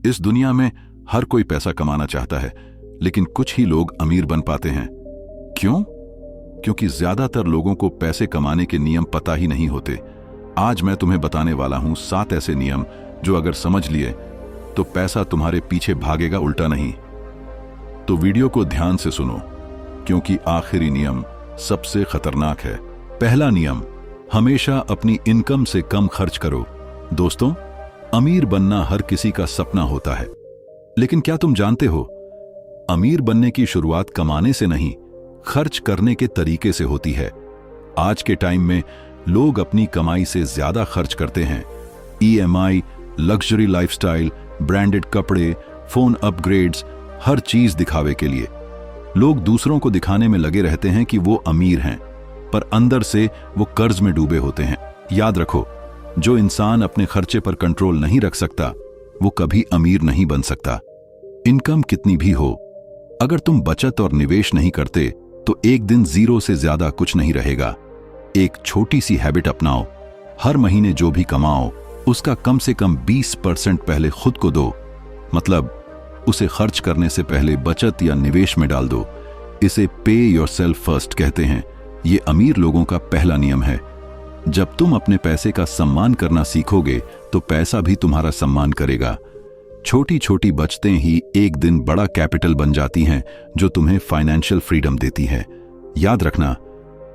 इस दुनिया में हर कोई पैसा कमाना चाहता है, लेकिन कुछ ही लोग अमीर बन पाते हैं। क्यों? क्योंकि ज्यादातर लोगों को पैसे कमाने के नियम पता ही नहीं होते। आज मैं तुम्हें बताने वाला हूं 7 ऐसे नियम जो अगर समझ लिए तो पैसा तुम्हारे पीछे भागेगा, उल्टा नहीं। तो वीडियो को ध्यान से सुनो, क्योंकि आखिरी नियम सबसे खतरनाक है। पहला नियम, हमेशा अपनी इनकम से कम खर्च करो। दोस्तों, अमीर बनना हर किसी का सपना होता है, लेकिन क्या तुम जानते हो, अमीर बनने की शुरुआत कमाने से नहीं, खर्च करने के तरीके से होती है। आज के टाइम में लोग अपनी कमाई से ज्यादा खर्च करते हैं। EMI, लग्जरी लाइफस्टाइल, ब्रांडेड कपड़े, फोन अपग्रेड्स, हर चीज दिखावे के लिए। लोग दूसरों को दिखाने में लगे रहते हैं कि वो अमीर हैं, पर अंदर से वो कर्ज में डूबे होते हैं। याद रखो, जो इंसान अपने खर्चे पर कंट्रोल नहीं रख सकता, वो कभी अमीर नहीं बन सकता। इनकम कितनी भी हो, अगर तुम बचत और निवेश नहीं करते तो एक दिन जीरो से ज्यादा कुछ नहीं रहेगा। एक छोटी सी हैबिट अपनाओ, हर महीने जो भी कमाओ उसका कम से कम 20% पहले खुद को दो, मतलब उसे खर्च करने से पहले बचत या निवेश में डाल दो। इसे पे योरसेल्फ फर्स्ट कहते हैं। ये अमीर लोगों का पहला नियम है। जब तुम अपने पैसे का सम्मान करना सीखोगे तो पैसा भी तुम्हारा सम्मान करेगा। छोटी छोटी बचतें ही एक दिन बड़ा कैपिटल बन जाती हैं, जो तुम्हें फाइनेंशियल फ्रीडम देती है। याद रखना,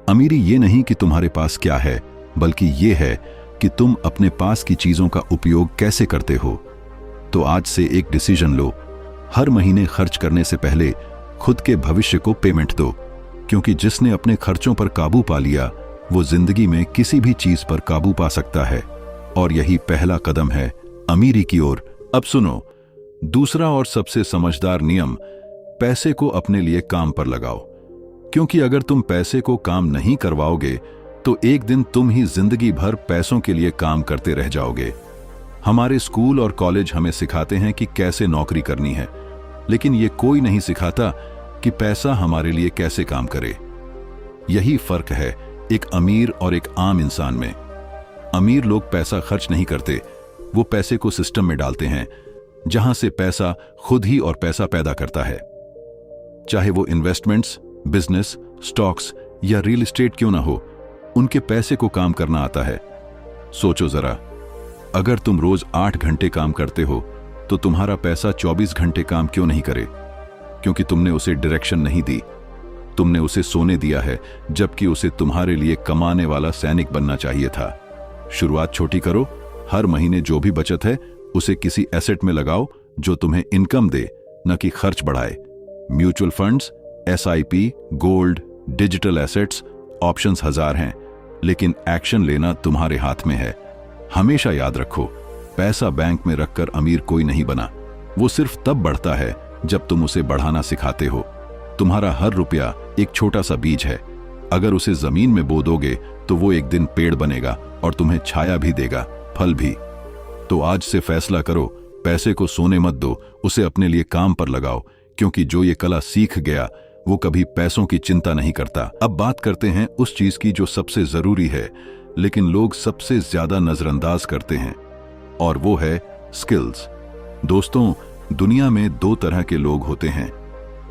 अमीरी ये नहीं कि तुम्हारे पास क्या है, बल्कि ये है कि तुम अपने पास की चीजों का उपयोग कैसे करते हो। तो आज से एक डिसीजन लो, हर महीने खर्च करने से पहले खुद के भविष्य को पेमेंट दो, क्योंकि जिसने अपने खर्चों पर काबू पा लिया वो जिंदगी में किसी भी चीज पर काबू पा सकता है। और यही पहला कदम है अमीरी की ओर। अब सुनो, दूसरा और सबसे समझदार नियम, पैसे को अपने लिए काम पर लगाओ। क्योंकि अगर तुम पैसे को काम नहीं करवाओगे तो एक दिन तुम ही जिंदगी भर पैसों के लिए काम करते रह जाओगे। हमारे स्कूल और कॉलेज हमें सिखाते हैं कि कैसे नौकरी करनी है, लेकिन ये कोई नहीं सिखाता कि पैसा हमारे लिए कैसे काम करे। यही फर्क है एक अमीर और एक आम इंसान में। अमीर लोग पैसा खर्च नहीं करते, वो पैसे को सिस्टम में डालते हैं, जहां से पैसा खुद ही और पैसा पैदा करता है। चाहे वो इन्वेस्टमेंट्स, बिजनेस, स्टॉक्स या रियल एस्टेट क्यों ना हो, उनके पैसे को काम करना आता है। सोचो जरा, अगर तुम रोज 8 घंटे काम करते हो तो तुम्हारा पैसा 24 घंटे काम क्यों नहीं करे? क्योंकि तुमने उसे डायरेक्शन नहीं दी, तुमने उसे सोने दिया है, जबकि उसे तुम्हारे लिए कमाने वाला सैनिक बनना चाहिए था। शुरुआत छोटी करो, हर महीने जो भी बचत है उसे किसी एसेट में लगाओ जो तुम्हें इनकम दे, न कि खर्च बढ़ाए। Mutual funds, SIP, gold, digital assets, options हजार हैं, लेकिन एक्शन लेना तुम्हारे हाथ में है। हमेशा याद रखो, पैसा बैंक में रखकर अमीर कोई नहीं बना, वो सिर्फ तब बढ़ता है जब तुम उसे बढ़ाना सिखाते हो। तुम्हारा हर रुपया एक छोटा सा बीज है, अगर उसे जमीन में बो दोगे तो वो एक दिन पेड़ बनेगा और तुम्हें छाया भी देगा, फल भी। तो आज से फैसला करो, पैसे को सोने मत दो, उसे अपने लिए काम पर लगाओ, क्योंकि जो ये कला सीख गया वो कभी पैसों की चिंता नहीं करता। अब बात करते हैं उस चीज की जो सबसे जरूरी है, लेकिन लोग सबसे ज्यादा नजरअंदाज करते हैं, और वो है स्किल्स। दोस्तों, दुनिया में 2 तरह के लोग होते हैं,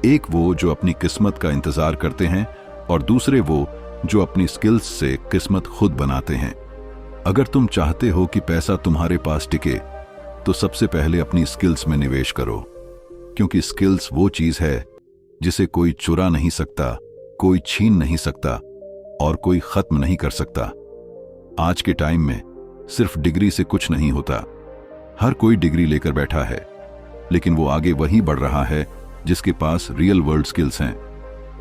एक वो जो अपनी किस्मत का इंतजार करते हैं, और दूसरे वो जो अपनी स्किल्स से किस्मत खुद बनाते हैं। अगर तुम चाहते हो कि पैसा तुम्हारे पास टिके, तो सबसे पहले अपनी स्किल्स में निवेश करो, क्योंकि स्किल्स वो चीज है जिसे कोई चुरा नहीं सकता, कोई छीन नहीं सकता और कोई खत्म नहीं कर सकता। आज के टाइम में सिर्फ डिग्री से कुछ नहीं होता। हर कोई डिग्री लेकर बैठा है, लेकिन वो आगे वही बढ़ रहा है जिसके पास रियल वर्ल्ड स्किल्स हैं।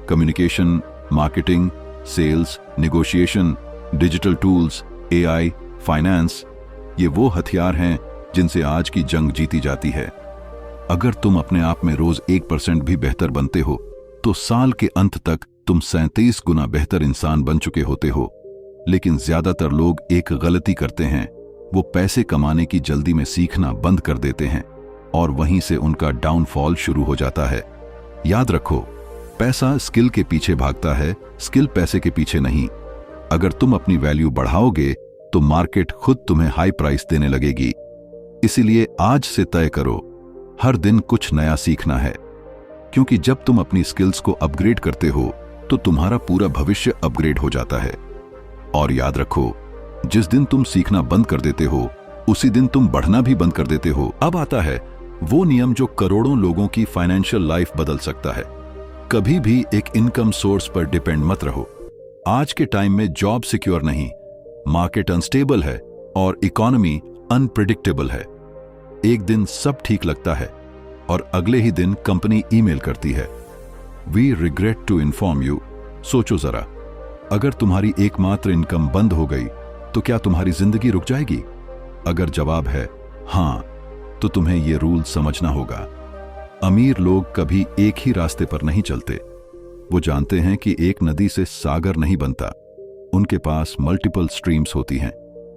Communication, marketing, sales, negotiation, digital tools, AI, finance, ये वो हथियार हैं जिनसे आज की जंग जीती जाती है। अगर तुम अपने आप में रोज 1% भी बेहतर बनते हो तो साल के अंत तक तुम 37 गुना बेहतर इंसान बन चुके होते हो। लेकिन ज्यादातर लोग एक गलती करते हैं, वो पैसे कमाने की जल्दी में सीखना बंद कर देते हैं और वहीं से उनका डाउनफॉल शुरू हो जाता है। याद रखो, पैसा स्किल के पीछे भागता है, स्किल पैसे के पीछे नहीं। अगर तुम अपनी वैल्यू बढ़ाओगे तो मार्केट खुद तुम्हें हाई प्राइस देने लगेगी। इसीलिए आज से तय करो, हर दिन कुछ नया सीखना है, क्योंकि जब तुम अपनी स्किल्स को अपग्रेड करते हो तो तुम्हारा पूरा भविष्य अपग्रेड हो जाता है। और याद रखो, जिस दिन तुम सीखना बंद कर देते हो उसी दिन तुम बढ़ना भी बंद कर देते हो। अब आता है वो नियम जो करोड़ों लोगों की फाइनेंशियल लाइफ बदल सकता है। कभी भी एक इनकम सोर्स पर डिपेंड मत रहो। आज के टाइम में जॉब सिक्योर नहीं, मार्केट अनस्टेबल है और इकोनॉमी अनप्रिडिक्टेबल है। एक दिन सब ठीक लगता है और अगले ही दिन कंपनी ईमेल करती है, we regret to inform you. सोचो जरा, अगर तुम्हारी एकमात्र इनकम बंद हो गई तो क्या तुम्हारी जिंदगी रुक जाएगी? अगर जवाब है हां, तो तुम्हें यह रूल समझना होगा। अमीर लोग कभी एक ही रास्ते पर नहीं चलते। वो जानते हैं कि एक नदी से सागर नहीं बनता। उनके पास मल्टीपल स्ट्रीम्स होती हैं,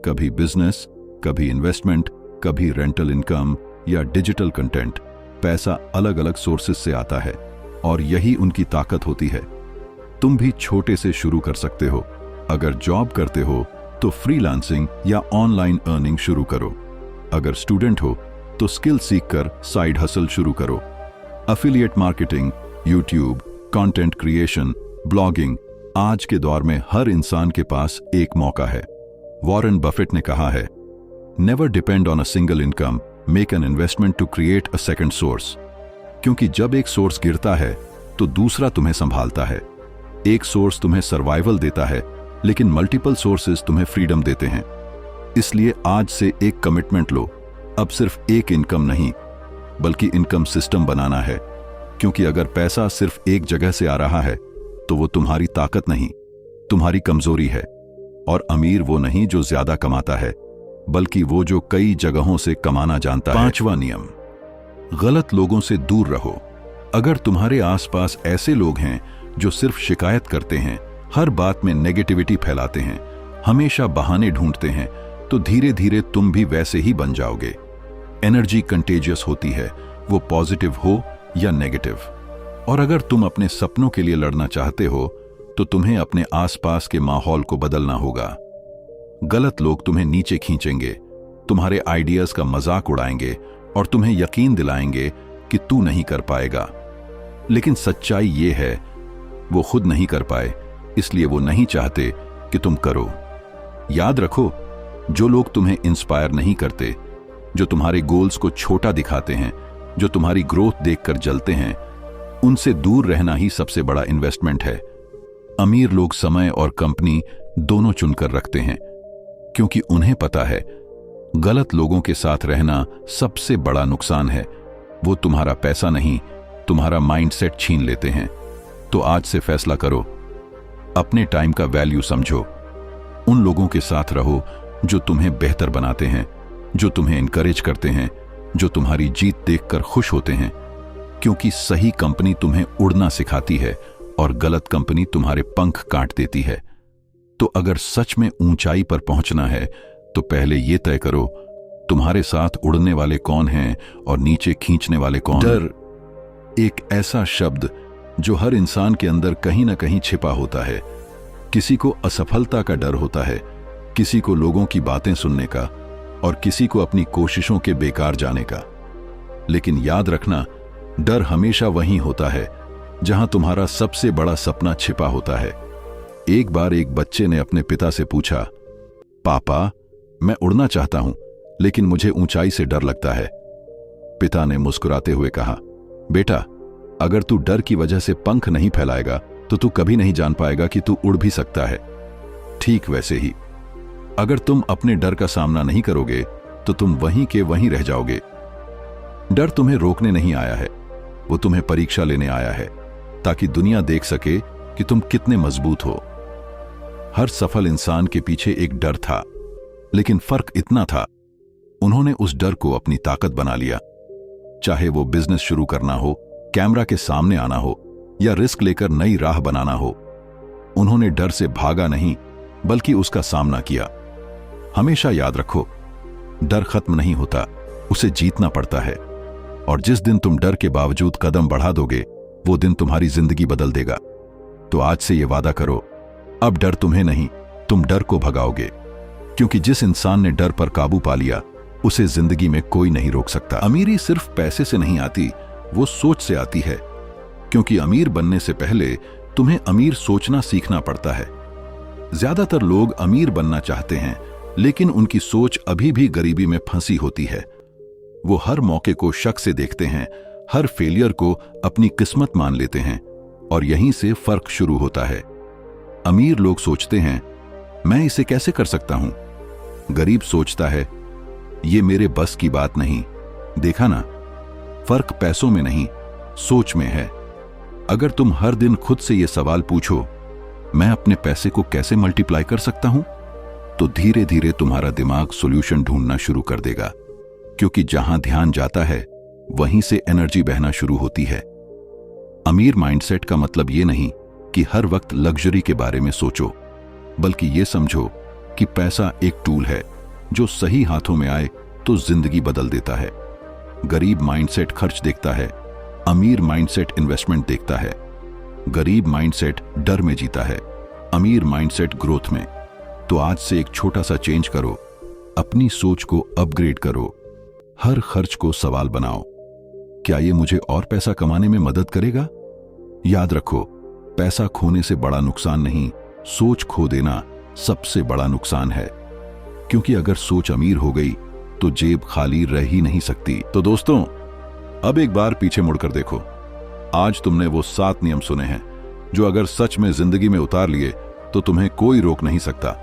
कभी बिजनेस, कभी इन्वेस्टमेंट, कभी रेंटल इनकम या डिजिटल कंटेंट। पैसा अलग अलग सोर्सेस से आता है और यही उनकी ताकत होती है। तुम भी छोटे से शुरू कर सकते हो। अगर जॉब करते हो तो फ्रीलांसिंग या ऑनलाइन अर्निंग शुरू करो। अगर स्टूडेंट हो तो स्किल सीखकर साइड हसल शुरू करो। Affiliate marketing, YouTube, content creation, blogging, आज के दौर में हर इंसान के पास एक मौका है। वॉरेन बफेट ने कहा है, never depend on a single income, make an investment to create a second source. क्योंकि जब एक सोर्स गिरता है तो दूसरा तुम्हें संभालता है। एक सोर्स तुम्हें सर्वाइवल देता है, लेकिन मल्टीपल सोर्सेज तुम्हें फ्रीडम देते हैं। इसलिए आज से एक कमिटमेंट लो, अब सिर्फ एक इनकम नहीं बल्कि इनकम सिस्टम बनाना है। क्योंकि अगर पैसा सिर्फ एक जगह से आ रहा है तो वो तुम्हारी ताकत नहीं, तुम्हारी कमजोरी है। और अमीर वो नहीं जो ज्यादा कमाता है, बल्कि वो जो कई जगहों से कमाना जानता है। 5वां नियम, गलत लोगों से दूर रहो। अगर तुम्हारे आसपास ऐसे लोग हैं जो सिर्फ शिकायत करते हैं, हर बात में नेगेटिविटी फैलाते हैं, हमेशा बहाने ढूंढते हैं, तो धीरे धीरे तुम भी वैसे ही बन जाओगे। एनर्जी कंटेजियस होती है, वो पॉजिटिव हो या नेगेटिव। और अगर तुम अपने सपनों के लिए लड़ना चाहते हो तो तुम्हें अपने आसपास के माहौल को बदलना होगा। गलत लोग तुम्हें नीचे खींचेंगे, तुम्हारे आइडियाज का मजाक उड़ाएंगे और तुम्हें यकीन दिलाएंगे कि तू नहीं कर पाएगा। लेकिन सच्चाई ये है, वो खुद नहीं कर पाए, इसलिए वो नहीं चाहते कि तुम करो। याद रखो, जो लोग तुम्हें इंस्पायर नहीं करते, जो तुम्हारे गोल्स को छोटा दिखाते हैं, जो तुम्हारी ग्रोथ देखकर जलते हैं, उनसे दूर रहना ही सबसे बड़ा इन्वेस्टमेंट है। अमीर लोग समय और कंपनी दोनों चुनकर रखते हैं, क्योंकि उन्हें पता है गलत लोगों के साथ रहना सबसे बड़ा नुकसान है। वो तुम्हारा पैसा नहीं, तुम्हारा माइंडसेट छीन लेते हैं। तो आज से फैसला करो, अपने टाइम का वैल्यू समझो। उन लोगों के साथ रहो जो तुम्हें बेहतर बनाते हैं, जो तुम्हें इनकरेज करते हैं, जो तुम्हारी जीत देखकर खुश होते हैं। क्योंकि सही कंपनी तुम्हें उड़ना सिखाती है और गलत कंपनी तुम्हारे पंख काट देती है। तो अगर सच में ऊंचाई पर पहुंचना है तो पहले यह तय करो, तुम्हारे साथ उड़ने वाले कौन हैं और नीचे खींचने वाले कौन। डर एक ऐसा शब्द जो हर इंसान के अंदर कहीं ना कहीं छिपा होता है। किसी को असफलता का डर होता है, किसी को लोगों की बातें सुनने का और किसी को अपनी कोशिशों के बेकार जाने का। लेकिन याद रखना, डर हमेशा वहीं होता है जहां तुम्हारा सबसे बड़ा सपना छिपा होता है। एक बार एक बच्चे ने अपने पिता से पूछा, पापा, मैं उड़ना चाहता हूं लेकिन मुझे ऊंचाई से डर लगता है। पिता ने मुस्कुराते हुए कहा, बेटा, अगर तू डर की वजह से पंख नहीं फैलाएगा तो तू कभी नहीं जान पाएगा कि तू उड़ भी सकता है। ठीक वैसे ही, अगर तुम अपने डर का सामना नहीं करोगे तो तुम वहीं के वहीं रह जाओगे। डर तुम्हें रोकने नहीं आया है, वो तुम्हें परीक्षा लेने आया है, ताकि दुनिया देख सके कि तुम कितने मजबूत हो। हर सफल इंसान के पीछे एक डर था, लेकिन फर्क इतना था, उन्होंने उस डर को अपनी ताकत बना लिया। चाहे वो बिजनेस शुरू करना हो, कैमरा के सामने आना हो या रिस्क लेकर नई राह बनाना हो, उन्होंने डर से भागा नहीं बल्कि उसका सामना किया। हमेशा याद रखो, डर खत्म नहीं होता, उसे जीतना पड़ता है। और जिस दिन तुम डर के बावजूद कदम बढ़ा दोगे, वो दिन तुम्हारी जिंदगी बदल देगा। तो आज से ये वादा करो, अब डर तुम्हें नहीं, तुम डर को भगाओगे। क्योंकि जिस इंसान ने डर पर काबू पा लिया उसे जिंदगी में कोई नहीं रोक सकता। अमीरी सिर्फ पैसे से नहीं आती, वो सोच से आती है, क्योंकि अमीर बनने से पहले तुम्हें अमीर सोचना सीखना पड़ता है। ज्यादातर लोग अमीर बनना चाहते हैं, लेकिन उनकी सोच अभी भी गरीबी में फंसी होती है। वो हर मौके को शक से देखते हैं, हर फेलियर को अपनी किस्मत मान लेते हैं, और यहीं से फर्क शुरू होता है। अमीर लोग सोचते हैं, मैं इसे कैसे कर सकता हूं। गरीब सोचता है, ये मेरे बस की बात नहीं। देखा ना, फर्क पैसों में नहीं, सोच में है। अगर तुम हर दिन खुद से यह सवाल पूछो, मैं अपने पैसे को कैसे मल्टीप्लाई कर सकता हूं, तो धीरे धीरे तुम्हारा दिमाग सॉल्यूशन ढूंढना शुरू कर देगा। क्योंकि जहां ध्यान जाता है, वहीं से एनर्जी बहना शुरू होती है। अमीर माइंडसेट का मतलब यह नहीं कि हर वक्त लग्जरी के बारे में सोचो, बल्कि यह समझो कि पैसा एक टूल है, जो सही हाथों में आए तो जिंदगी बदल देता है। गरीब माइंडसेट खर्च देखता है, अमीर माइंडसेट इन्वेस्टमेंट देखता है। गरीब माइंडसेट डर में जीता है, अमीर माइंडसेट ग्रोथ में। तो आज से एक छोटा सा चेंज करो, अपनी सोच को अपग्रेड करो, हर खर्च को सवाल बनाओ, क्या ये मुझे और पैसा कमाने में मदद करेगा? याद रखो, पैसा खोने से बड़ा नुकसान नहीं, सोच खो देना सबसे बड़ा नुकसान है। क्योंकि अगर सोच अमीर हो गई तो जेब खाली रह ही नहीं सकती। तो दोस्तों, अब एक बार पीछे मुड़कर देखो। आज तुमने वो 7 नियम सुने हैं, जो अगर सच में जिंदगी में उतार लिए तो तुम्हें कोई रोक नहीं सकता,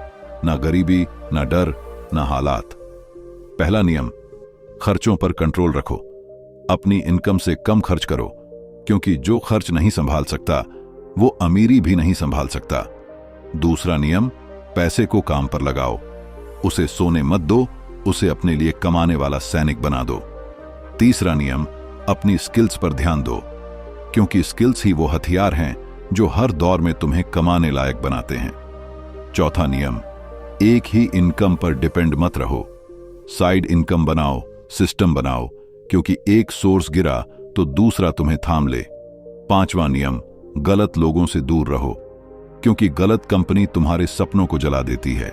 ना गरीबी, ना डर, ना हालात। पहला नियम, खर्चों पर कंट्रोल रखो। अपनी इनकम से कम खर्च करो, क्योंकि जो खर्च नहीं संभाल सकता, वो अमीरी भी नहीं संभाल सकता। दूसरा नियम, पैसे को काम पर लगाओ। उसे सोने मत दो, उसे अपने लिए कमाने वाला सैनिक बना दो। तीसरा नियम, अपनी स्किल्स पर ध्यान दो, क्योंकि स्किल्स ही वो हथियार हैं जो हर दौर में तुम्हें कमाने लायक बनाते हैं। चौथा नियम, एक ही इनकम पर डिपेंड मत रहो, साइड इनकम बनाओ, सिस्टम बनाओ, क्योंकि एक सोर्स गिरा तो दूसरा तुम्हें थाम ले। पांचवा नियम, गलत लोगों से दूर रहो, क्योंकि गलत कंपनी तुम्हारे सपनों को जला देती है।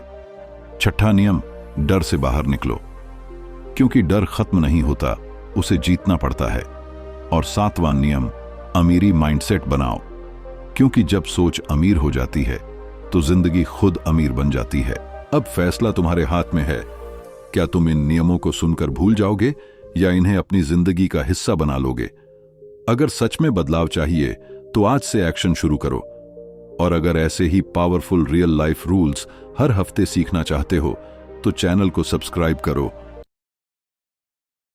छठा नियम, डर से बाहर निकलो, क्योंकि डर खत्म नहीं होता, उसे जीतना पड़ता है। और सातवां नियम, अमीरी माइंडसेट बनाओ, क्योंकि जब सोच अमीर हो जाती है तो जिंदगी खुद अमीर बन जाती है। अब फैसला तुम्हारे हाथ में है, क्या तुम इन नियमों को सुनकर भूल जाओगे या इन्हें अपनी जिंदगी का हिस्सा बना लोगे? अगर सच में बदलाव चाहिए तो आज से एक्शन शुरू करो। और अगर ऐसे ही पावरफुल रियल लाइफ रूल्स हर हफ्ते सीखना चाहते हो तो चैनल को सब्सक्राइब करो